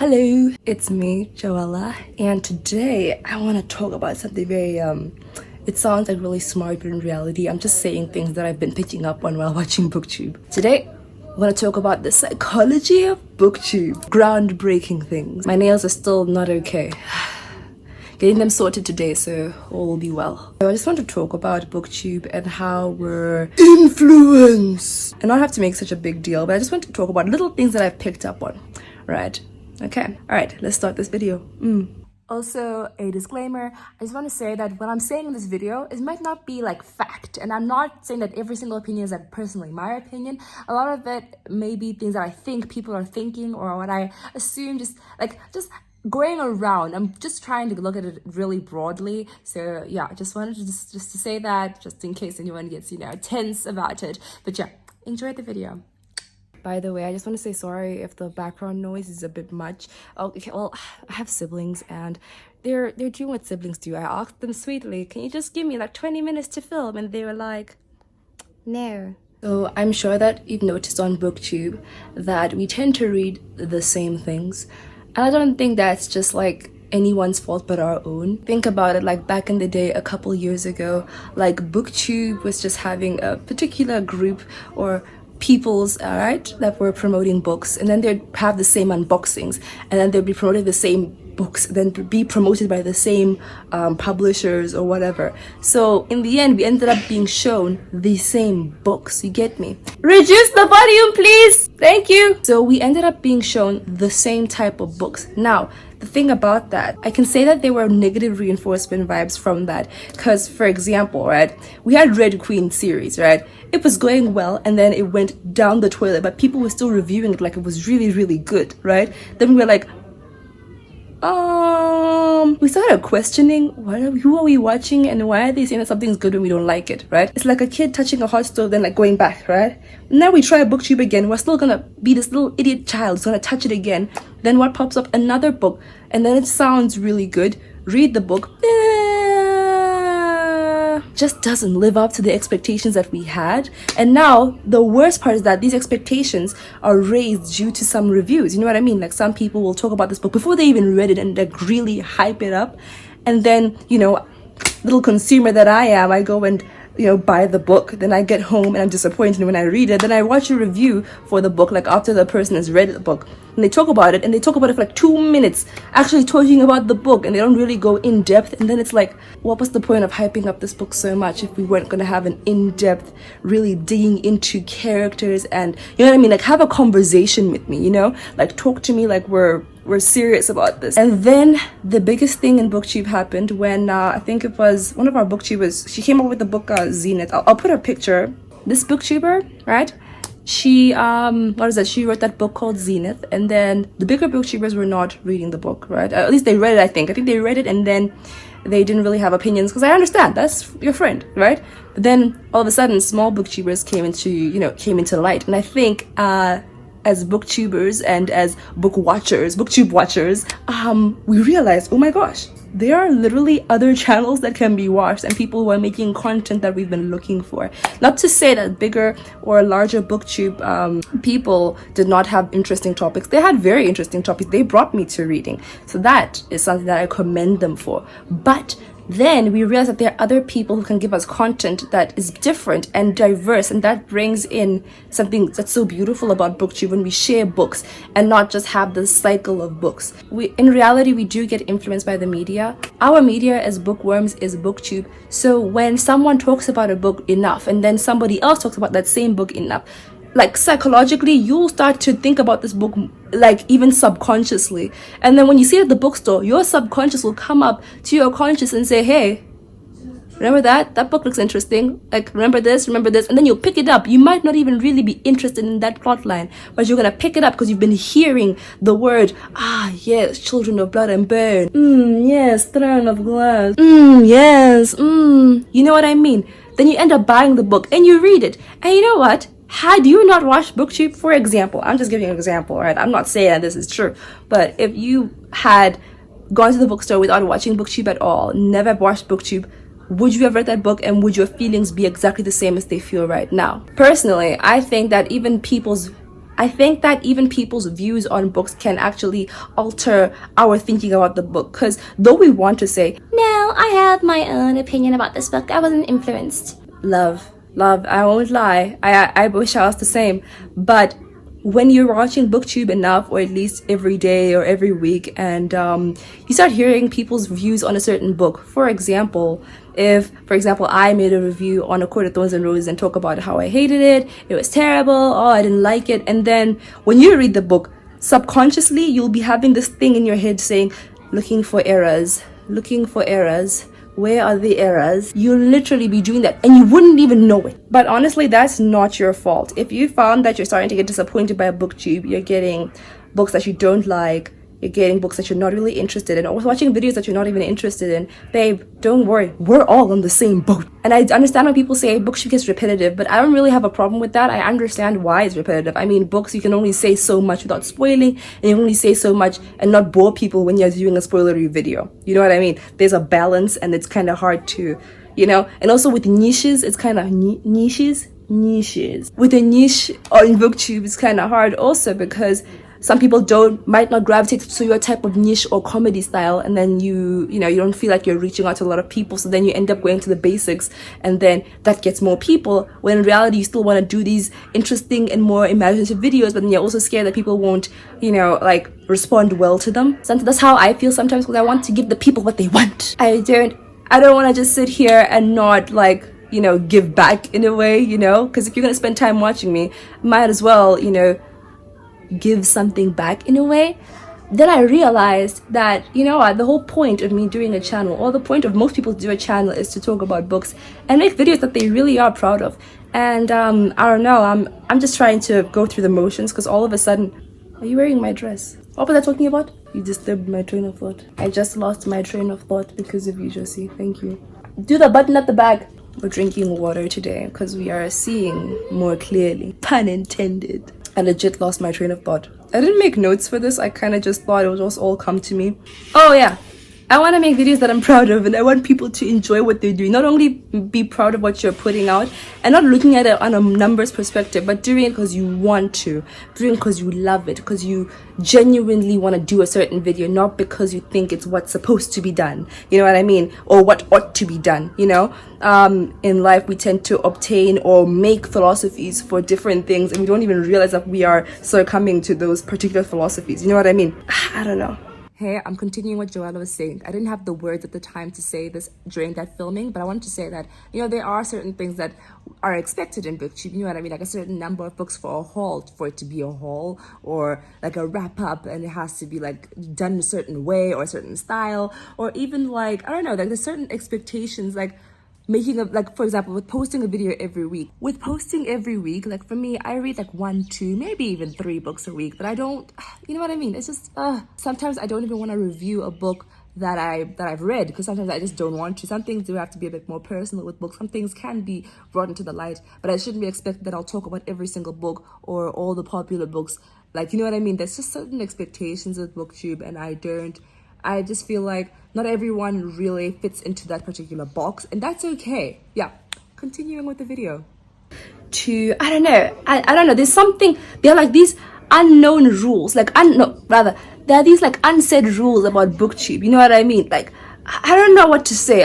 Hello, it's me, Joella, and today I want to talk about something very, it sounds like really smart, but in reality, I'm just saying things that I've been picking up on while watching BookTube. Today, I want to talk about the psychology of BookTube. Groundbreaking things. My nails are still not okay. Getting them sorted today, so all will be well. So I just want to talk about BookTube and how we're influenced. And not have to make such a big deal, but I just want to talk about little things that I've picked up on, right? Okay, all right, let's start this video. Also, a disclaimer, I just want to say that what I'm saying in this video, it might not be like fact, and I'm not saying that every single opinion is like personally my opinion. A lot of it may be things that I think people are thinking or what I assume, just going around. I'm just trying to look at it really broadly. So yeah, I just wanted to just to say that, just in case anyone gets, tense about it. But yeah, enjoy the video. By the way, I just want to say sorry if the background noise is a bit much. Okay, well, I have siblings and they're doing what siblings do. I asked them sweetly, can you just give me like 20 minutes to film? And they were like, no. So I'm sure that you've noticed on BookTube that we tend to read the same things. And I don't think that's just like anyone's fault but our own. Think about it, like back in the day, a couple years ago, like BookTube was just having a particular group or peoples, alright, that were promoting books, and then they'd have the same unboxings, and then they'd be promoting the same books, then be promoted by the same publishers or whatever. So in the end, we ended up being shown the same books. You get me? Reduce the volume, please. Thank you. So we ended up being shown the same type of books. Now, the thing about that, I can say that there were negative reinforcement vibes from that. Because, for example, right, we had Red Queen series, right? It was going well, and then it went down the toilet, but people were still reviewing it like it was really, really good, right? Then we were like, we started questioning who are we watching and why are they saying that something's good when we don't like it, right? It's like a kid touching a hot stove, then like going back, right? Now we try BookTube again, we're still gonna be this little idiot child who's gonna touch it again. Then what pops up? Another book, and then it sounds really good. Read the book, just doesn't live up to the expectations that we had. And now the worst part is that these expectations are raised due to some reviews. You know what I mean? Like some people will talk about this book before they even read it and like really hype it up, and then little consumer that I am, I go and buy the book. Then I get home and I'm disappointed when I read it. Then I watch a review for the book, like after the person has read the book, and they talk about it, and they talk about it for like 2 minutes, actually talking about the book, and they don't really go in depth. And then it's like, what was the point of hyping up this book so much if we weren't going to have an in-depth, really digging into characters and, you know what I mean? Like have a conversation with me, like talk to me like we're serious about this. And then the biggest thing in BookTube happened when I think it was one of our booktubers, she came up with the book Zenith. I'll put her picture. This booktuber, right? She she wrote that book called Zenith, and then the bigger booktubers were not reading the book, right? At least they read it. I think they read it, and then they didn't really have opinions, because I understand that's your friend, right? But then all of a sudden small booktubers came into light, and I think as booktubers and as booktube watchers, we realized, oh my gosh, there are literally other channels that can be watched and people who are making content that we've been looking for. Not to say that bigger or larger booktube people did not have interesting topics. They had very interesting topics. They brought me to reading. So that is something that I commend them for. But then we realize that there are other people who can give us content that is different and diverse, and that brings in something that's so beautiful about BookTube when we share books and not just have this cycle of books. In reality, we do get influenced by the media. Our media as bookworms is BookTube. So when someone talks about a book enough and then somebody else talks about that same book enough, like psychologically, you'll start to think about this book like even subconsciously. And then when you see it at the bookstore, your subconscious will come up to your conscious and say, hey, remember that book looks interesting, like remember this, and then you'll pick it up. You might not even really be interested in that plot line, but you're gonna pick it up because you've been hearing the word, yes, children of blood and bone, yes, throne of glass, yes, you know what I mean? Then you end up buying the book and you read it, and you know what? Had you not watched BookTube, for example, I'm just giving you an example, right? I'm not saying that this is true, but if you had gone to the bookstore without watching BookTube at all, never watched BookTube, would you have read that book, and would your feelings be exactly the same as they feel right now? Personally, I think that even people's I think that even people's views on books can actually alter our thinking about the book, because though we want to say, no, I have my own opinion about this book, I wasn't influenced. love, I won't lie, I wish I was the same, but when you're watching booktube enough, or at least every day or every week, and you start hearing people's views on a certain book. For example, if I made a review on A Court of Thorns and Roses and talk about how I hated it was terrible, oh, I didn't like it, and then when you read the book, subconsciously you'll be having this thing in your head saying, looking for errors, where are the errors? You'll literally be doing that and you wouldn't even know it. But honestly, that's not your fault. If you found that you're starting to get disappointed by a booktube, you're getting books that you don't like, you're getting books that you're not really interested in, or watching videos that you're not even interested in, babe, don't worry, we're all on the same boat. And I understand when people say books gets repetitive, but I don't really have a problem with that. I understand why it's repetitive. I mean, books, you can only say so much without spoiling, and you can only say so much and not bore people when you're doing a spoilery video. You know what I mean? There's a balance, and it's kind of hard to, and also with niches, it's kind of niches. With a niche on booktube, it's kind of hard also, because some people might not gravitate to your type of niche or comedy style, and then you don't feel like you're reaching out to a lot of people, so then you end up going to the basics, and then that gets more people, when in reality you still want to do these interesting and more imaginative videos, but then you're also scared that people won't respond well to them. So that's how I feel sometimes, because I want to give the people what they want. I don't want to just sit here and not give back in a way, because if you're going to spend time watching me, might as well give something back in a way. Then I realized that the whole point of me doing a channel, or the point of most people to do a channel, is to talk about books and make videos that they really are proud of. And I don't know, I'm just trying to go through the motions, because all of a sudden, are you wearing my dress? What was I talking about? You disturbed my train of thought. I just lost my train of thought because of you, Josie. Thank you. Do the button at the back. We're drinking water today because we are seeing more clearly. Pun intended. I legit lost my train of thought. I didn't make notes for this. I kind of just thought it would just all come to me. Oh yeah, I want to make videos that I'm proud of, and I want people to enjoy what they're doing. Not only be proud of what you're putting out and not looking at it on a numbers perspective, but doing it because you want to, doing it because you love it, because you genuinely want to do a certain video, not because you think it's what's supposed to be done. You know what I mean? Or what ought to be done, In life, we tend to obtain or make philosophies for different things, and we don't even realize that we are succumbing to those particular philosophies. You know what I mean? I don't know. Hey, I'm continuing what Joella was saying. I didn't have the words at the time to say this during that filming, but I wanted to say that, there are certain things that are expected in booktube, you know what I mean? Like a certain number of books for a haul, for it to be a haul, or like a wrap up, and it has to be done in a certain way or a certain style, or even I don't know, there's certain expectations, for example, with posting a video every week. With posting every week, for me, I read 1, 2, maybe even 3 books a week, but I don't, you know what I mean? It's just, sometimes I don't even want to review a book that I've read, because sometimes I just don't want to. Some things do have to be a bit more personal with books. Some things can be brought into the light, but I shouldn't be expected that I'll talk about every single book or all the popular books. You know what I mean? There's just certain expectations with booktube, and I just feel like not everyone really fits into that particular box, and that's okay. Yeah, continuing with the video. I don't know, there's something, there are these unknown rules, there are these unsaid rules about booktube, you know what I mean? I don't know what to say.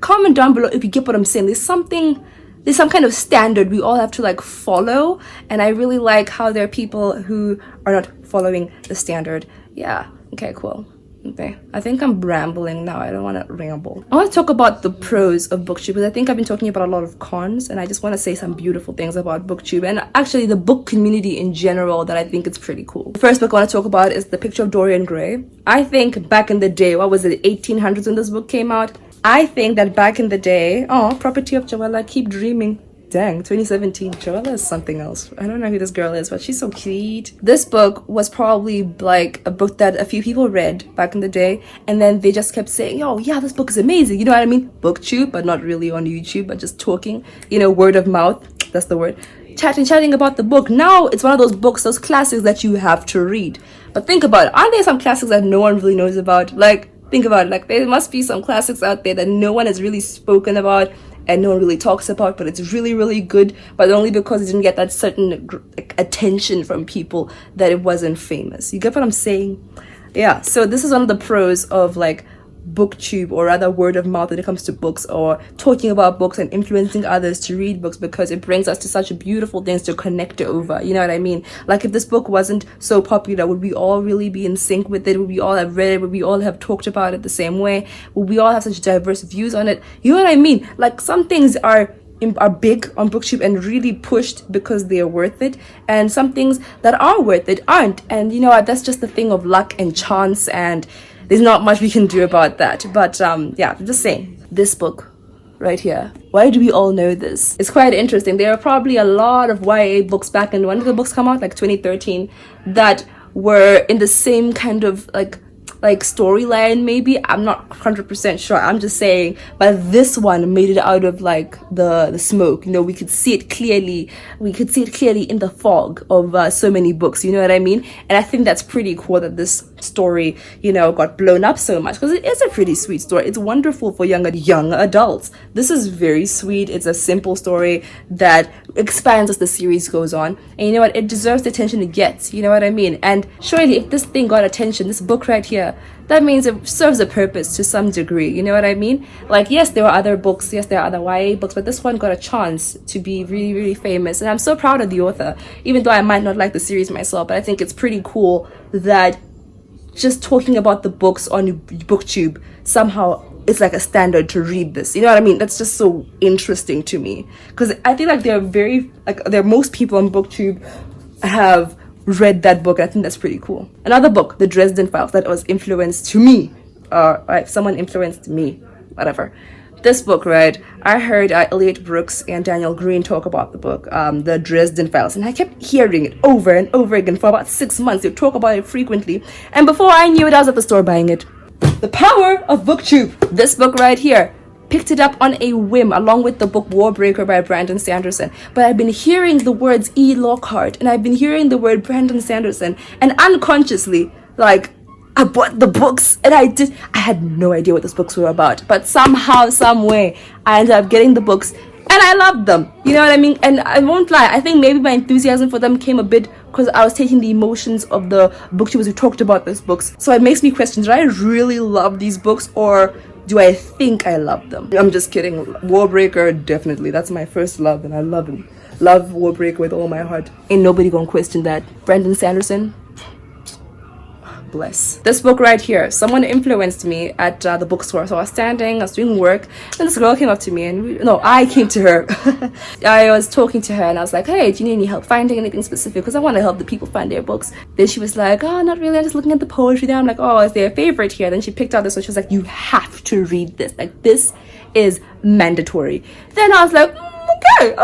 Comment down below if you get what I'm saying. There's some kind of standard we all have to follow, and I really like how there are people who are not following the standard. Yeah, okay, cool. Okay, I think I'm rambling now. I don't want to ramble. I want to talk about the pros of booktube, because I think I've been talking about a lot of cons, and I just want to say some beautiful things about booktube and actually the book community in general that I think is pretty cool. The first book I want to talk about is The Picture of Dorian Gray. I think back in the day, what was it, 1800s when this book came out? I think that back in the day, property of Joella, keep dreaming. Dang, 2017, Joella is something else. I don't know who this girl is, but she's so cute. This book was probably a book that a few people read back in the day, and then they just kept saying, oh yeah, this book is amazing, you know what I mean? Booktube, but not really on YouTube, but just talking, word of mouth, that's the word. Chatting about the book. Now it's one of those books, those classics that you have to read. But think about it, aren't there some classics that no one really knows about? Think about it, there must be some classics out there that no one has really spoken about, and no one really talks about, but it's really, really good, but only because it didn't get that certain attention from people that it wasn't famous. You get what I'm saying? Yeah, so this is one of the pros of like booktube, or rather word of mouth, when it comes to books, or talking about books and influencing others to read books, because it brings us to such beautiful things to connect over. You know what I mean? Like, if this book wasn't so popular, would we all really be in sync with it? Would we all have read it? Would we all have talked about it the same way? Would we all have such diverse views on it? You know what I mean? Like, some things are big on booktube and really pushed because they are worth it, and some things that are worth it aren't. And you know what, that's just the thing of luck and chance, and there's not much we can do about that. But yeah, just saying, this book right here, why do we all know this? It's quite interesting. There are probably a lot of YA books back in, when did the books come out, like 2013, that were in the same kind of like storyline, maybe. I'm not 100% sure, I'm just saying, but this one made it out of like the smoke. You know, we could see it clearly in the fog of so many books, you know what I mean? And I think that's pretty cool that this story, you know, got blown up so much, because it is a pretty sweet story. It's wonderful for young adults. This is very sweet. It's a simple story that expands as the series goes on, and you know what, it deserves the attention it gets, you know what I mean? And surely if this thing got attention, this book right here, that means it serves a purpose to some degree, you know what I mean? Like, yes, there were other books, yes, there are other YA books, but this one got a chance to be really, really famous, and I'm so proud of the author, even though I might not like the series myself. But I think it's pretty cool that just talking about the books on booktube, somehow it's like a standard to read this, you know what I mean? That's just so interesting to me, because I think like most people on booktube have read that book. I think that's pretty cool. Another book, The Dresden Files, that was influenced to me, right, someone influenced me, whatever. This book, right, I heard Elliot Brooks and Daniel Green talk about the book, The Dresden Files, and I kept hearing it over and over again for about 6 months. They talk about it frequently, and before I knew it, I was at the store buying it. The power of booktube. This book right here, picked it up on a whim along with the book Warbreaker by Brandon Sanderson. But I've been hearing the words E. Lockhart, and I've been hearing the word Brandon Sanderson, and unconsciously, like, I bought the books, and I had no idea what those books were about, but somehow, some way, I ended up getting the books, and I loved them, you know what I mean? And I won't lie, I think maybe my enthusiasm for them came a bit because I was taking the emotions of the booktubers who talked about those books. So it makes me question, did I really love these books, or do I think I love them? I'm just kidding. Warbreaker, definitely, that's my first love, and I love him. Love Warbreaker with all my heart. Ain't nobody gonna question that. Brandon Sanderson, bless. This book right here, someone influenced me at the bookstore. So I was standing, I was doing work, and this girl came up to me, and I came to her. I was talking to her, and I was like, hey, do you need any help finding anything specific? Because I want to help the people find their books. Then she was like, oh, not really, I'm just looking at the poetry there. I'm like, oh, is there a favorite here? Then she picked out this one. She was like, you have to read this. Like, this is mandatory. Then I was like, okay.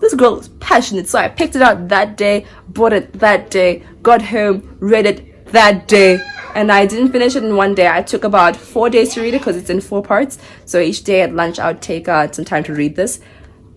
This girl is passionate. So I picked it out that day, bought it that day, got home, read it that day, and I didn't finish it in one day. I took about 4 days to read it because it's in 4 parts. So each day at lunch I would take some time to read this.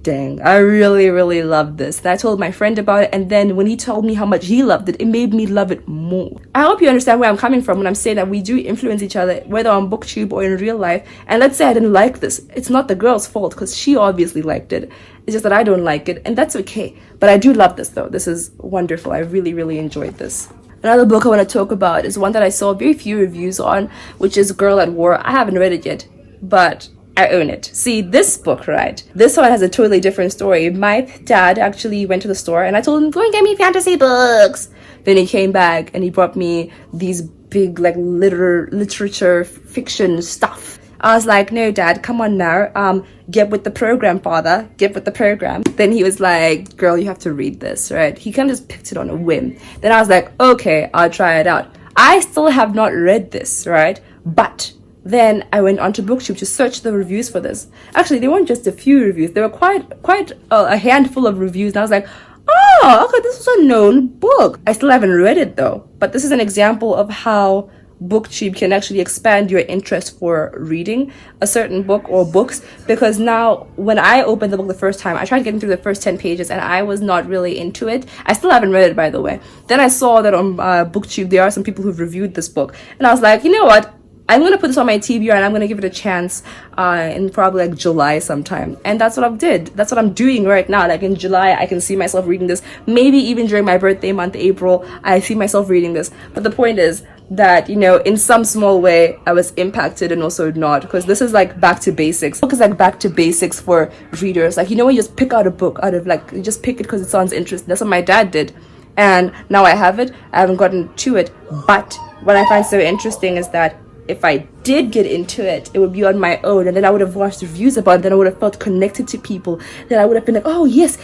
Dang, I really, really loved this. And I told my friend about it, and then when he told me how much he loved it, it made me love it more. I hope you understand where I'm coming from when I'm saying that we do influence each other, whether on booktube or in real life. And let's say I didn't like this, it's not the girl's fault, because she obviously liked it. It's just that I don't like it, and that's okay. But I do love this though. This is wonderful. I really, really enjoyed this. Another book I want to talk about is one that I saw very few reviews on, which is Girl at War. I haven't read it yet, but I own it. See, this book, right? This one has a totally different story. My dad actually went to the store, and I told him, go and get me fantasy books. Then he came back and he brought me these big, like, literature fiction stuff. I was like, no, Dad, come on now. Get with the program, father. Get with the program. Then he was like, girl, you have to read this, right? He kind of just picked it on a whim. Then I was like, okay, I'll try it out. I still have not read this, right? But then I went onto booktube to search the reviews for this. Actually, there weren't just a few reviews. There were quite a handful of reviews. And I was like, oh, okay, this is a known book. I still haven't read it though. But this is an example of how booktube can actually expand your interest for reading a certain book or books, because now when I opened the book the first time, I tried getting through the first 10 pages and I was not really into it. I still haven't read it, by the way. Then I saw that on booktube there are some people who've reviewed this book, and I was like, you know what, I'm gonna put this on my TBR and I'm gonna give it a chance in probably like July sometime. And that's what I did. That's what I'm doing right now. Like in July, I can see myself reading this. Maybe even during my birthday month, April, I see myself reading this. But the point is that, you know, in some small way, I was impacted and also not, because this is like back to basics. Book is like back to basics for readers. Like, you know, when you just pick out a book out of like, you just pick it because it sounds interesting. That's what my dad did. And now I have it. I haven't gotten to it. But what I find so interesting is that if I did get into it, it would be on my own, and then I would have watched reviews about it, then I would have felt connected to people, then I would have been like, oh yes,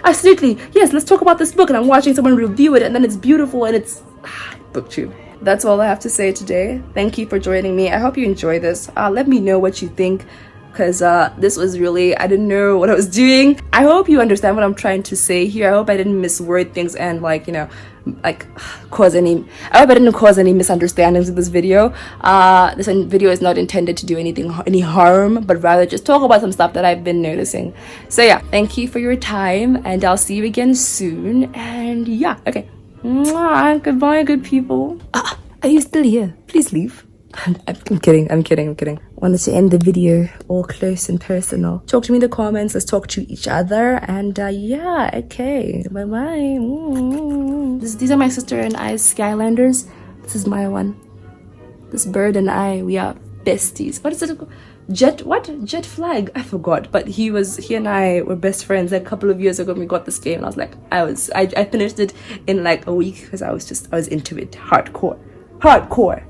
absolutely, yes, let's talk about this book, and I'm watching someone review it, and then it's beautiful, and it's booktube. That's all I have to say today. Thank you for joining me. I hope you enjoy this. Let me know what you think, because this was really, I didn't know what I was doing. I hope you understand what I'm trying to say here. I hope I didn't misword things and like, you know, like I hope I didn't cause any misunderstandings in this video. This video is not intended to do any harm, but rather just talk about some stuff that I've been noticing. So yeah, thank you for your time, and I'll see you again soon. And yeah, okay, mwah, goodbye, good people. Are you still here? Please leave. I'm kidding. Wanted to end the video all close and personal. Talk to me in the comments. Let's talk to each other. And yeah, okay. Bye-bye. These are my sister and I's Skylanders. This is my one. This bird and I, we are besties. What is it called? Jet flag? I forgot. But he and I were best friends like a couple of years ago when we got this game. And I was like, I finished it in like a week because I was into it. Hardcore.